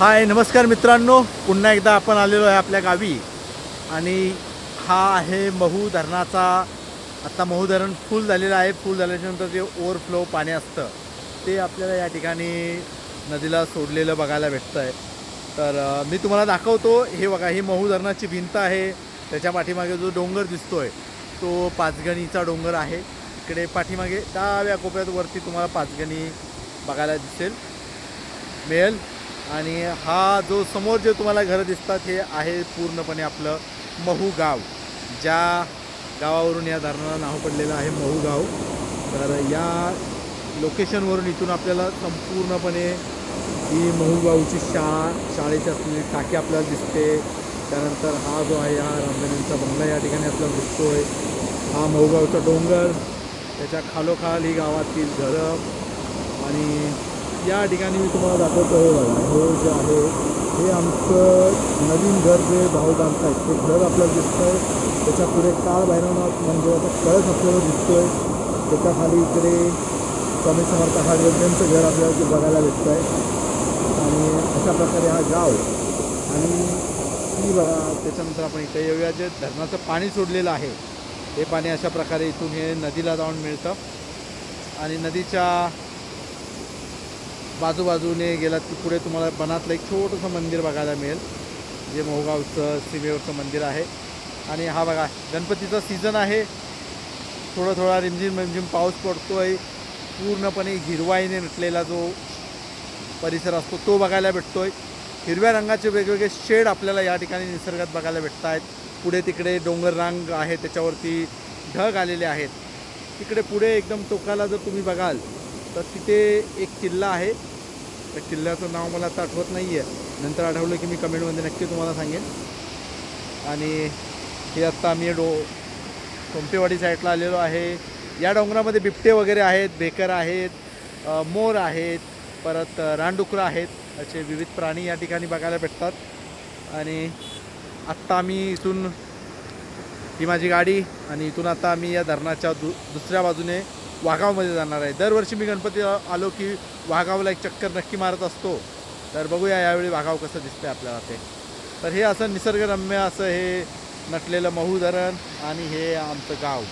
हाय नमस्कार मित्रांनो, पुन्हा एकदा आपण आलेलो आहे आपल्या गावी आणि हा आहे महू धरणाचा. आता महू धरण फुल झालेलं आहे. फुल झाल्याच्यानंतर जे ओव्हरफ्लो पाणी असतं ते आपल्याला या ठिकाणी नदीला सोडलेलं बघायला भेटतं आहे. तर मी तुम्हाला दाखवतो. हे बघा, ही महू धरणाची भिंत आहे. त्याच्या पाठीमागे जो डोंगर दिसतोय तो पाचगणीचा डोंगर आहे. इकडे पाठीमागे डाव्या कोपऱ्यात वरती तुम्हाला पाचगणी बघायला मिळेल. आणि हा जो समोर जे तुम्हाला घरं दिसतात हे आहे पूर्णपणे आपलं महू गाव, ज्या गावावरून या धरणाला नाव पडलेलं आहे महू गाव. तर या लोकेशनवरून इथून आपल्याला संपूर्णपणे ही महू गावची शाळेची असलेली टाकी आपल्याला दिसते. त्यानंतर हा जो आहे हा रामधनींचा बंगला या ठिकाणी आपल्याला दिसतोय. हा महू गावचा डोंगर, त्याच्या खालोखाल ही गावातील घरं. आणि या ठिकाणी मी तुम्हाला दाखवतो हे बघा, हे जे आहे हे आमचं नवीन घर जे भाऊ बांधत आहेत ते घर आपल्याला दिसतं आहे. त्याच्या पुढे काळ भैरवनाथ मंदिराचा कळस आपल्याला दिसतो आहे. त्याच्या खाली इकडे स्वामी समर्थ हार्डवेअरचं घर आपल्याला ते बघायला भेटतं आहे. आणि अशा प्रकारे हा गाव. आणि ती बघा, त्याच्यानंतर आपण इथे येऊया. जे धरणाचं पाणी सोडलेलं आहे हे पाणी अशा प्रकारे इथून हे नदीला जाऊन मिळतं. आणि नदीच्या बाजूबाजूने गेलात की पुढे तुम्हाला बनातलं एक छोटंसं मंदिर बघायला मिळेल, जे मोहगावचं सीमेवरचं मंदिर आहे. आणि हा बघा, गणपतीचा सीझन आहे. थोडा रिमझिम पाऊस पडतो आहे. पूर्णपणे हिरवाईने नटलेला जो परिसर असतो तो बघायला भेटतो आहे. हिरव्या रंगाचे वेगवेगळे शेड आपल्याला या ठिकाणी निसर्गात बघायला भेटत आहेत. पुढे तिकडे डोंगर रांग आहे, त्याच्यावरती ढग आलेले आहेत. तिकडे पुढे एकदम टोकाला जर तुम्ही बघाल तर तिथे एक किल्ला आहे. त्या किल्ल्याचं नाव मला आता आठवत नाही आहे. नंतर आठवलं की मी कमेंटमध्ये नक्की तुम्हाला सांगेन. आणि हे आत्ता आम्ही कोंपेवाडी साईडला आलेलो आहे. या डोंगरामध्ये बिबटे वगैरे आहेत, बेकर आहेत, मोर आहेत, परत रानडुकरं आहेत. असे विविध प्राणी या ठिकाणी बघायला भेटतात. आणि आत्ता आम्ही इथून, ही माझी गाडी, आणि इथून आता आम्ही या धरणाच्या दुसऱ्या बाजूने वाघावमध्ये जाणार आहे. दरवर्षी मी गणपती आलो की वाघावला एक चक्कर नक्की मारत असतो. तर बघूया यावेळी वाघाव कसं दिसतंय आपल्याला ते. तर हे असं निसर्गरम्य असं हे नटलेलं महू धरण आणि हे आमचं गाव.